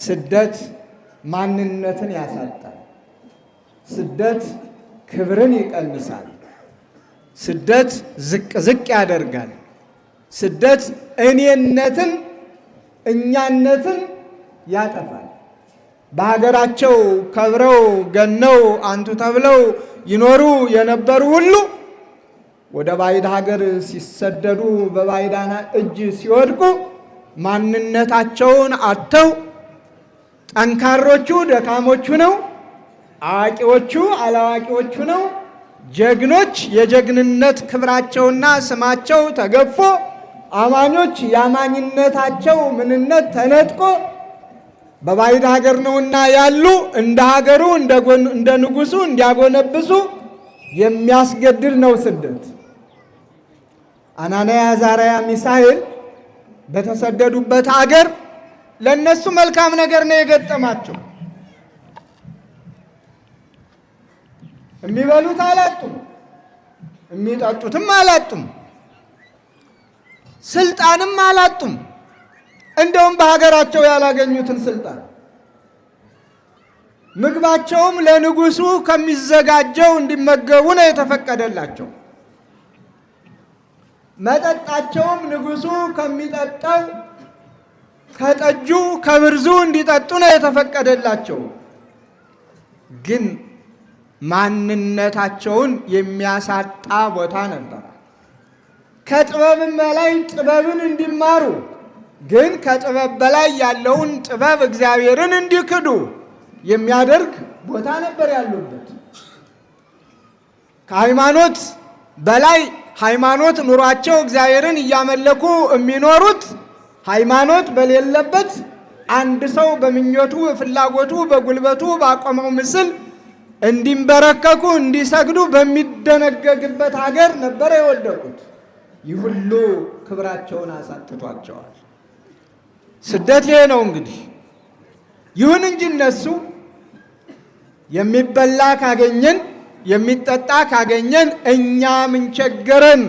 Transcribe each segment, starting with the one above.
ስደት ማንነትን ያሳጣል። ስደት ክብርን ይቀንሳል። ስደት ዝቅ ዝቅ ያደርጋል። ስደት እኔነትን እኛነትን ያጠፋል። በሀገራቸው ከብረው ገነው አንቱ ተብለው ይኖሩ የነበሩ ሁሉ ወደ ባዕድ ሀገር ሲሰደዱ በባዕዳን እጅ ሲወድቁ ማንነታቸውን አጥተው ጠንካሮቹ ደካሞቹ ነው፣ አዋቂዎቹ አላዋቂዎቹ ነው፣ ጀግኖች የጀግንነት ክብራቸውና ስማቸው ተገፎ አማኞች የአማኝነታቸው ምንነት ተነጥቆ በባዕድ ሀገር ነውና ያሉ እንደ ሀገሩ እንደ ንጉሱ እንዲያጎነብሱ የሚያስገድድ ነው ስደት። አናንያ፣ አዛርያ፣ ሚሳኤል በተሰደዱበት ሀገር ለነሱ መልካም ነገር ነው የገጠማቸው። የሚበሉት አላጡም፣ የሚጠጡትም አላጡም፣ ስልጣንም አላጡም። እንደውም በሀገራቸው ያላገኙትን ስልጣን ምግባቸውም ለንጉሱ ከሚዘጋጀው እንዲመገቡ ነው የተፈቀደላቸው። መጠጣቸውም ንጉሱ ከሚጠጣው ከጠጁ ከብርዙ እንዲጠጡ ነው የተፈቀደላቸው። ግን ማንነታቸውን የሚያሳጣ ቦታ ነበር። ከጥበብም በላይ ጥበብን እንዲማሩ ግን ከጥበብ በላይ ያለውን ጥበብ እግዚአብሔርን እንዲክዱ የሚያደርግ ቦታ ነበር ያሉበት። ከሃይማኖት በላይ ሃይማኖት ኑሯቸው እግዚአብሔርን እያመለኩ የሚኖሩት ሃይማኖት በሌለበት አንድ ሰው በምኞቱ ፍላጎቱ በጉልበቱ ባቆመው ምስል እንዲንበረከኩ እንዲሰግዱ በሚደነገግበት ሀገር ነበር የወደቁት። ይህ ሁሉ ክብራቸውን አሳጥቷቸዋል። ስደት ይሄ ነው እንግዲህ። ይሁን እንጂ እነሱ የሚበላ ካገኘን የሚጠጣ ካገኘን እኛ ምን ቸገረን፣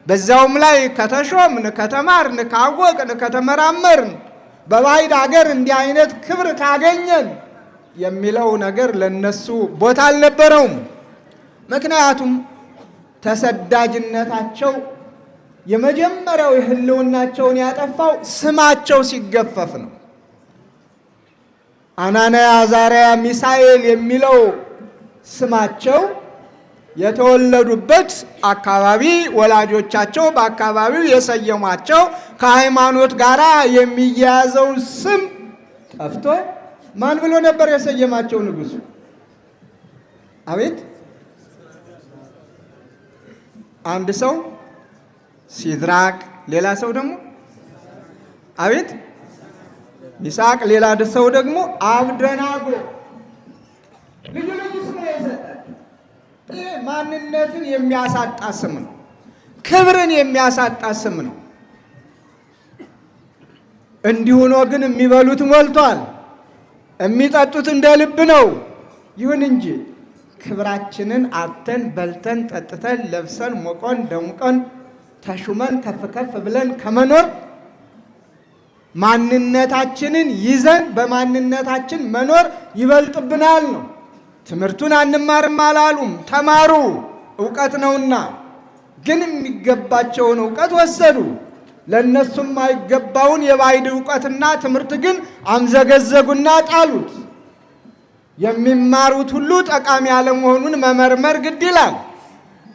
በዛውም ላይ ከተሾምን ከተማርን ካወቅን ከተመራመርን በባዕድ ሀገር እንዲህ አይነት ክብር ካገኘን የሚለው ነገር ለነሱ ቦታ አልነበረውም። ምክንያቱም ተሰዳጅነታቸው የመጀመሪያው የህልውናቸውን ያጠፋው ስማቸው ሲገፈፍ ነው። አናንያ፣ አዛርያ፣ ሚሳኤል የሚለው ስማቸው የተወለዱበት አካባቢ ወላጆቻቸው በአካባቢው የሰየሟቸው ከሃይማኖት ጋር የሚያያዘው ስም ጠፍቶ ማን ብሎ ነበር የሰየማቸው ንጉሱ? አቤት አንድ ሰው ሲድራቅ፣ ሌላ ሰው ደግሞ አቤት ሚሳቅ፣ ሌላ ሰው ደግሞ አብደናጎ። ልዩ ልዩ ስም ነው የሰጣቸው። ይህ ማንነትን የሚያሳጣ ስም ነው። ክብርን የሚያሳጣ ስም ነው። እንዲህ ሆኖ ግን የሚበሉት ሞልቷል፣ የሚጠጡት እንደ ልብ ነው። ይሁን እንጂ ክብራችንን አጥተን በልተን ጠጥተን ለብሰን ሞቆን ደምቆን ተሹመን ከፍ ከፍ ብለን ከመኖር ማንነታችንን ይዘን በማንነታችን መኖር ይበልጥብናል ነው። ትምህርቱን አንማርም አላሉም፣ ተማሩ፣ እውቀት ነውና። ግን የሚገባቸውን እውቀት ወሰዱ። ለእነሱም አይገባውን የባዕድ እውቀትና ትምህርት ግን አምዘገዘጉና ጣሉት። የሚማሩት ሁሉ ጠቃሚ አለመሆኑን መመርመር ግድ ይላል።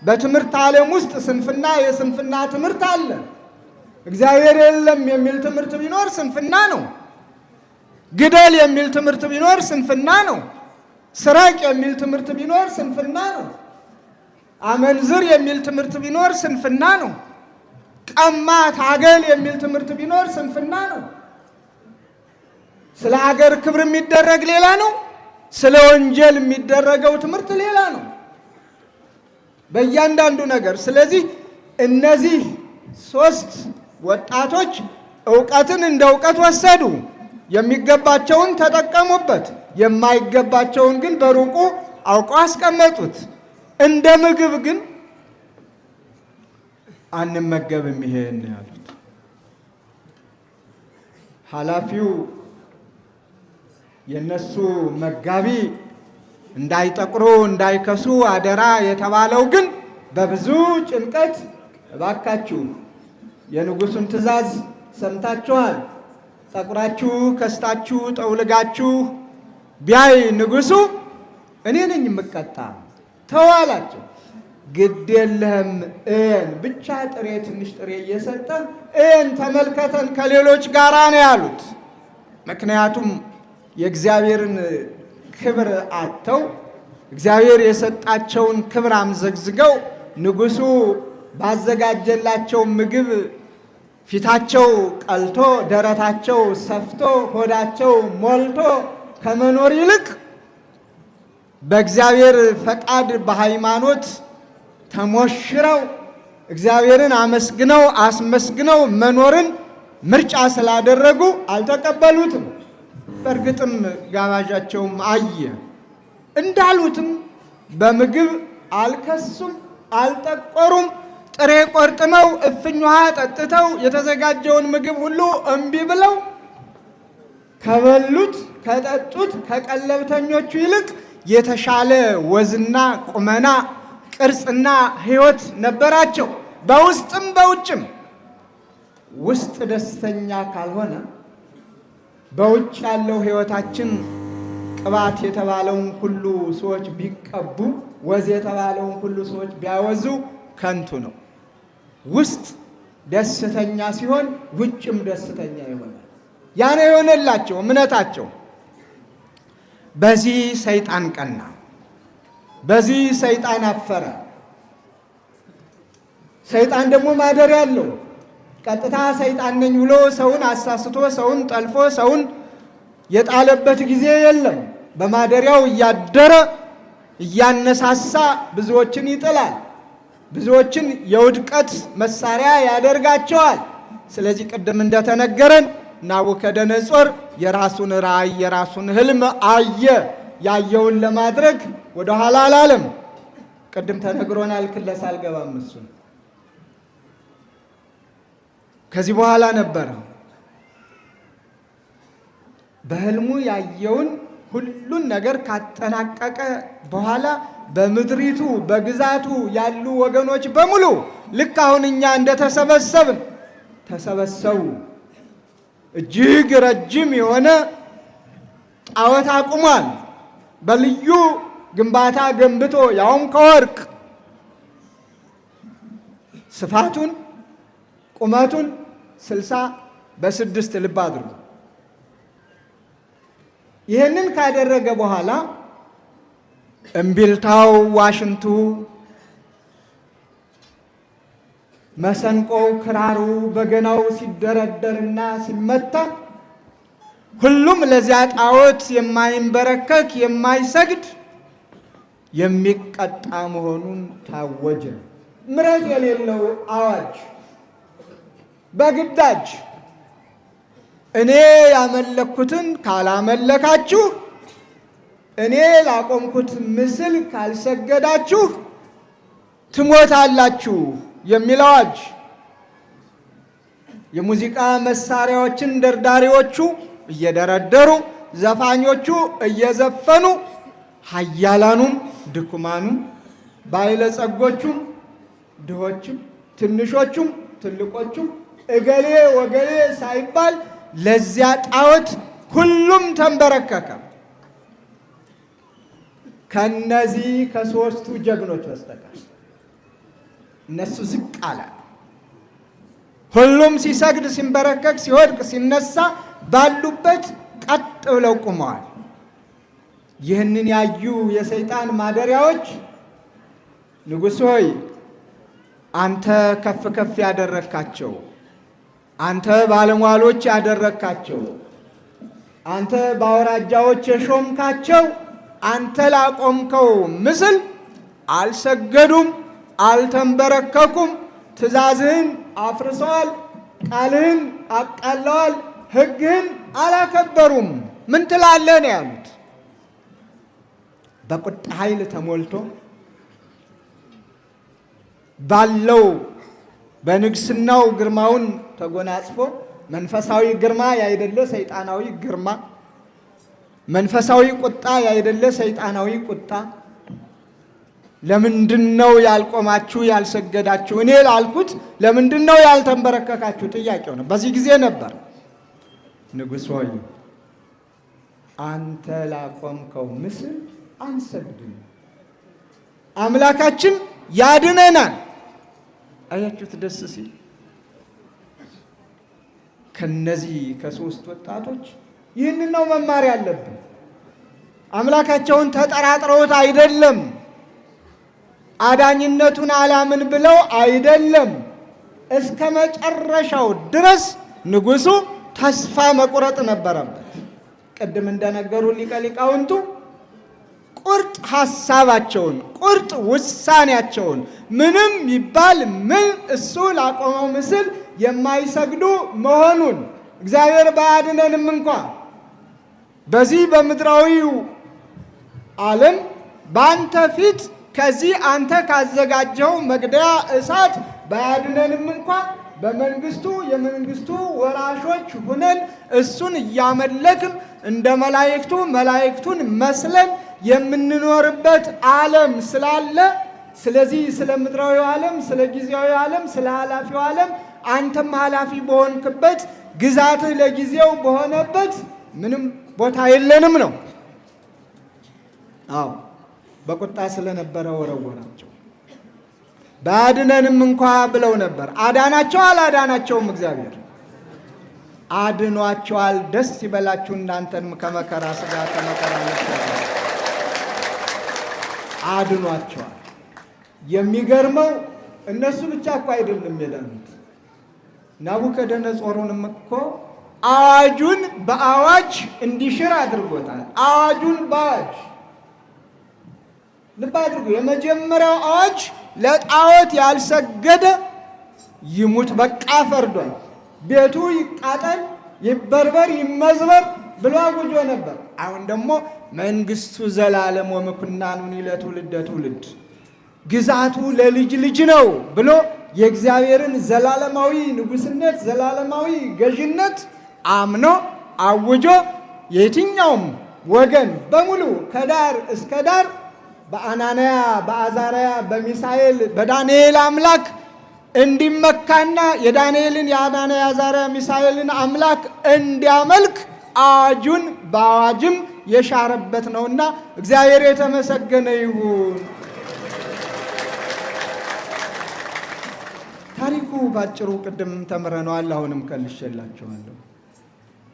በትምህርት ዓለም ውስጥ ስንፍና የስንፍና ትምህርት አለ። እግዚአብሔር የለም የሚል ትምህርት ቢኖር ስንፍና ነው። ግደል የሚል ትምህርት ቢኖር ስንፍና ነው። ስረቅ የሚል ትምህርት ቢኖር ስንፍና ነው። አመንዝር የሚል ትምህርት ቢኖር ስንፍና ነው። ቀማ ታገል የሚል ትምህርት ቢኖር ስንፍና ነው። ስለ ሀገር ክብር የሚደረግ ሌላ ነው። ስለ ወንጀል የሚደረገው ትምህርት ሌላ ነው። በእያንዳንዱ ነገር። ስለዚህ እነዚህ ሶስት ወጣቶች ዕውቀትን እንደ ዕውቀት ወሰዱ። የሚገባቸውን ተጠቀሙበት፣ የማይገባቸውን ግን በሩቁ አውቀው አስቀመጡት። እንደ ምግብ ግን አንመገብም ይሄን ያሉት። ኃላፊው የነሱ መጋቢ እንዳይጠቁሩ እንዳይከሱ አደራ የተባለው ግን በብዙ ጭንቀት እባካችሁ የንጉሱን ትእዛዝ ሰምታችኋል፣ ጠቁራችሁ ከስታችሁ ጠውልጋችሁ ቢያይ ንጉሱ እኔ ነኝ የምቀጣ ተዋላቸው። ግድ የለህም እን ብቻ ጥሬ ትንሽ ጥሬ እየሰጠ እን ተመልከተን ከሌሎች ጋራ ነው ያሉት። ምክንያቱም የእግዚአብሔርን ክብር አጥተው እግዚአብሔር የሰጣቸውን ክብር አምዘግዝገው ንጉሱ ባዘጋጀላቸው ምግብ ፊታቸው ቀልቶ ደረታቸው ሰፍቶ ሆዳቸው ሞልቶ ከመኖር ይልቅ በእግዚአብሔር ፈቃድ በሃይማኖት ተሞሽረው እግዚአብሔርን አመስግነው አስመስግነው መኖርን ምርጫ ስላደረጉ አልተቀበሉትም። በእርግጥም ጋባዣቸውም አየ እንዳሉትም በምግብ አልከሱም፣ አልጠቆሩም። ጥሬ ቆርጥመው እፍኝ ውሃ ጠጥተው የተዘጋጀውን ምግብ ሁሉ እምቢ ብለው ከበሉት ከጠጡት ከቀለብተኞቹ ይልቅ የተሻለ ወዝና ቁመና ቅርጽና ሕይወት ነበራቸው። በውስጥም በውጭም ውስጥ ደስተኛ ካልሆነ በውጭ ያለው ሕይወታችን ቅባት የተባለውን ሁሉ ሰዎች ቢቀቡ ወዝ የተባለውን ሁሉ ሰዎች ቢያወዙ ከንቱ ነው። ውስጥ ደስተኛ ሲሆን ውጭም ደስተኛ ይሆናል። ያኔ የሆነላቸው እምነታቸው። በዚህ ሰይጣን ቀና፣ በዚህ ሰይጣን አፈረ። ሰይጣን ደግሞ ማደሪያ አለው። ቀጥታ ሰይጣን ነኝ ብሎ ሰውን አሳስቶ ሰውን ጠልፎ ሰውን የጣለበት ጊዜ የለም። በማደሪያው እያደረ እያነሳሳ ብዙዎችን ይጥላል፣ ብዙዎችን የውድቀት መሳሪያ ያደርጋቸዋል። ስለዚህ ቅድም እንደተነገረን ናቡከደነጾር የራሱን ራእይ የራሱን ህልም አየ። ያየውን ለማድረግ ወደ ኋላ አላለም። ቅድም ተነግሮናል። ክለሳ አልገባም። እሱን ከዚህ በኋላ ነበረ በህልሙ ያየውን ሁሉን ነገር ካጠናቀቀ በኋላ በምድሪቱ በግዛቱ ያሉ ወገኖች በሙሉ ልክ አሁን እኛ እንደተሰበሰብን ተሰበሰቡ። እጅግ ረጅም የሆነ ጣዖት አቁሟል። በልዩ ግንባታ ገንብቶ ያውም ከወርቅ ስፋቱን ቁመቱን 60 ልብ አድርጉ። ይህንን ካደረገ በኋላ እምቢልታው፣ ዋሽንቱ፣ መሰንቆው፣ ክራሩ፣ በገናው ሲደረደርና ሲመታ ሁሉም ለዚያ ጣዖት የማይንበረከክ የማይሰግድ የሚቀጣ መሆኑን ታወጀ። ምሕረት የሌለው አዋጅ በግዳጅ እኔ ያመለኩትን ካላመለካችሁ፣ እኔ ላቆምኩት ምስል ካልሰገዳችሁ ትሞታላችሁ የሚል አዋጅ። የሙዚቃ መሳሪያዎችን ደርዳሪዎቹ እየደረደሩ ዘፋኞቹ እየዘፈኑ ኃያላኑም ድኩማኑም ባለጸጎቹም ድሆችም ትንሾቹም ትልቆቹም እገሌ ወገሌ ሳይባል ለዚያ ጣዖት ሁሉም ተንበረከከ። ከነዚህ ከሶስቱ ጀግኖች በስተቀር እነሱ ዝቅ አለ። ሁሉም ሲሰግድ ሲንበረከክ ሲወድቅ ሲነሳ ባሉበት ቀጥ ብለው ቆመዋል። ይህንን ያዩ የሰይጣን ማደሪያዎች ንጉሥ ሆይ አንተ ከፍ ከፍ ያደረካቸው፣ አንተ ባለሟሎች ያደረካቸው፣ አንተ በአውራጃዎች የሾምካቸው፣ አንተ ላቆምከው ምስል አልሰገዱም፣ አልተንበረከኩም፣ ትእዛዝህን አፍርሰዋል፣ ቃልህን አቃለዋል፣ ሕግህን አላከበሩም። ምን ትላለህ ነው ያሉት። በቁጣ ኃይል ተሞልቶ ባለው በንግስናው ግርማውን ተጎናጽፎ መንፈሳዊ ግርማ ያይደለ ሰይጣናዊ ግርማ መንፈሳዊ ቁጣ ያይደለ ሰይጣናዊ ቁጣ። ለምንድነው ያልቆማችሁ ያልሰገዳችሁ? እኔ ላልኩት ለምንድነው ያልተንበረከካችሁ? ጥያቄው ነው። በዚህ ጊዜ ነበር ንጉሥ ሆይ አንተ ላቆምከው ምስል አንሰግድም፣ አምላካችን ያድነናል። አያችሁት ደስ ሲል። ከነዚህ ከሶስት ወጣቶች ይህንን ነው መማር ያለብን። አምላካቸውን ተጠራጥረውት አይደለም፣ አዳኝነቱን አላምን ብለው አይደለም። እስከ መጨረሻው ድረስ ንጉሡ ተስፋ መቁረጥ ነበረበት። ቅድም እንደነገሩ ሊቀ ሊቃውንቱ ቁርጥ ሐሳባቸውን ቁርጥ ውሳኔያቸውን ምንም ይባል ምን እሱ ላቆመው ምስል የማይሰግዱ መሆኑን እግዚአብሔር ባያድነንም እንኳ በዚህ በምድራዊው ዓለም በአንተ ፊት ከዚህ አንተ ካዘጋጀው መግደያ እሳት ባያድነንም እንኳ በመንግስቱ የመንግስቱ ወራሾች ሁነን እሱን እያመለክን እንደ መላእክቱ መላእክቱን መስለን የምንኖርበት ዓለም ስላለ፣ ስለዚህ ስለ ምድራዊው ዓለም፣ ስለ ጊዜያዊ ዓለም፣ ስለ ኃላፊው ዓለም አንተም ኃላፊ በሆንክበት ግዛትህ ለጊዜው በሆነበት ምንም ቦታ የለንም ነው። አዎ በቁጣ ስለነበረ ወረወራቸው። ባድነንም እንኳ ብለው ነበር። አዳናቸው አላዳናቸውም? እግዚአብሔር አድኗቸዋል። ደስ ይበላችሁ እናንተንም ከመከራ ሥጋ ከመከራ ነፍስ አድኗቸዋል። የሚገርመው እነሱ ብቻ እኮ አይደለም የዳኑት። ናቡከደነጾሩንም እኮ አዋጁን በአዋጅ እንዲሽር አድርጎታል። አዋጁን በአዋጅ ልብ አድርጉ። የመጀመሪያው አዋጅ ለጣዖት ያልሰገደ ይሙት በቃ ፈርዷል። ቤቱ ይቃጠል፣ ይበርበር፣ ይመዝበር ብሎ አውጆ ነበር። አሁን ደግሞ መንግስቱ ዘላለም ወምኩናኑኒ ለትውልደ ትውልድ፣ ግዛቱ ለልጅ ልጅ ነው ብሎ የእግዚአብሔርን ዘላለማዊ ንጉስነት ዘላለማዊ ገዥነት አምኖ አውጆ የትኛውም ወገን በሙሉ ከዳር እስከ ዳር በአናንያ በአዛርያ በሚሳኤል በዳንኤል አምላክ እንዲመካና የዳንኤልን የአናንያ የአዛርያ ሚሳኤልን አምላክ እንዲያመልክ አዋጁን በአዋጅም የሻረበት ነውና እግዚአብሔር የተመሰገነ ይሁን። ታሪኩ ባጭሩ ቅድም ተምረነዋል። አሁንም ከልሼላችኋለሁ።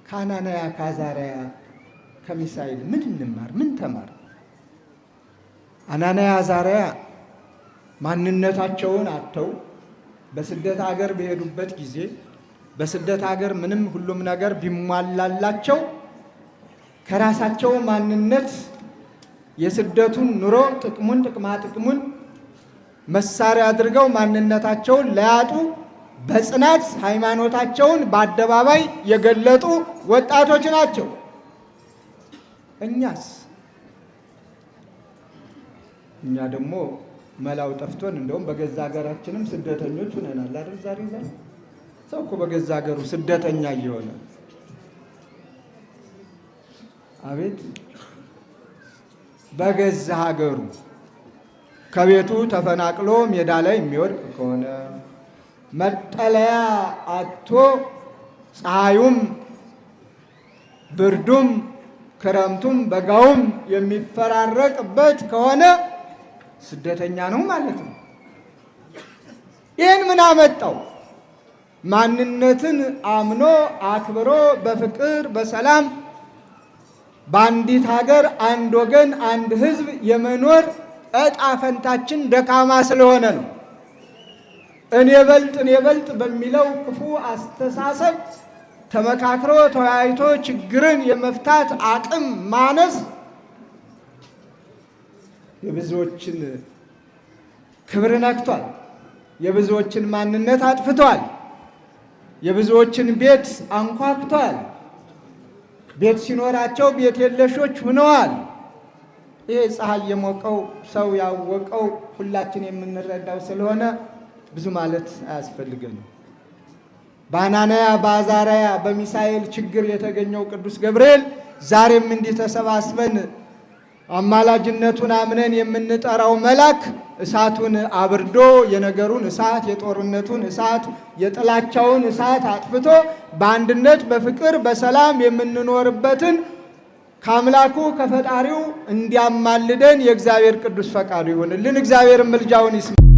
ከአናንያ ከአዛርያ ከሚሳኤል ምን እንማር? ምን ተማር? አናንያ አዛርያ ማንነታቸውን አጥተው በስደት ሀገር በሄዱበት ጊዜ በስደት ሀገር ምንም ሁሉም ነገር ቢሟላላቸው ከራሳቸው ማንነት የስደቱን ኑሮ ጥቅሙን ጥቅማ ጥቅሙን መሳሪያ አድርገው ማንነታቸውን ለያጡ በጽናት ሃይማኖታቸውን በአደባባይ የገለጡ ወጣቶች ናቸው። እኛ ደግሞ መላው ጠፍቶን እንደውም በገዛ ሀገራችንም ስደተኞች ሆነናል አይደል? ዛሬ ሰው እኮ በገዛ ሀገሩ ስደተኛ እየሆነ አቤት! በገዛ ሀገሩ ከቤቱ ተፈናቅሎ ሜዳ ላይ የሚወድቅ ከሆነ መጠለያ አጥቶ ፀሐዩም ብርዱም ክረምቱም በጋውም የሚፈራረቅበት ከሆነ ስደተኛ ነው ማለት ነው። ይህን ምን አመጣው? ማንነትን አምኖ አክብሮ በፍቅር በሰላም በአንዲት ሀገር አንድ ወገን አንድ ሕዝብ የመኖር ዕጣ ፈንታችን ደካማ ስለሆነ ነው። እኔ በልጥ በሚለው ክፉ አስተሳሰብ ተመካክሮ ተወያይቶ ችግርን የመፍታት አቅም ማነስ የብዙዎችን ክብር ነክቷል። የብዙዎችን ማንነት አጥፍቷል። የብዙዎችን ቤት አንኳኩቷል። ቤት ሲኖራቸው ቤት የለሾች ሆነዋል። ይሄ ፀሐይ የሞቀው ሰው ያወቀው ሁላችን የምንረዳው ስለሆነ ብዙ ማለት አያስፈልገንም። በአናንያ በአዛርያ በሚሳኤል ችግር የተገኘው ቅዱስ ገብርኤል ዛሬም እንዲህ ተሰባስበን አማላጅነቱን አምነን የምንጠራው መልአክ እሳቱን አብርዶ የነገሩን እሳት፣ የጦርነቱን እሳት፣ የጥላቻውን እሳት አጥፍቶ በአንድነት በፍቅር በሰላም የምንኖርበትን ከአምላኩ ከፈጣሪው እንዲያማልደን የእግዚአብሔር ቅዱስ ፈቃዱ ይሁንልን። እግዚአብሔር ምልጃውን ይስማ።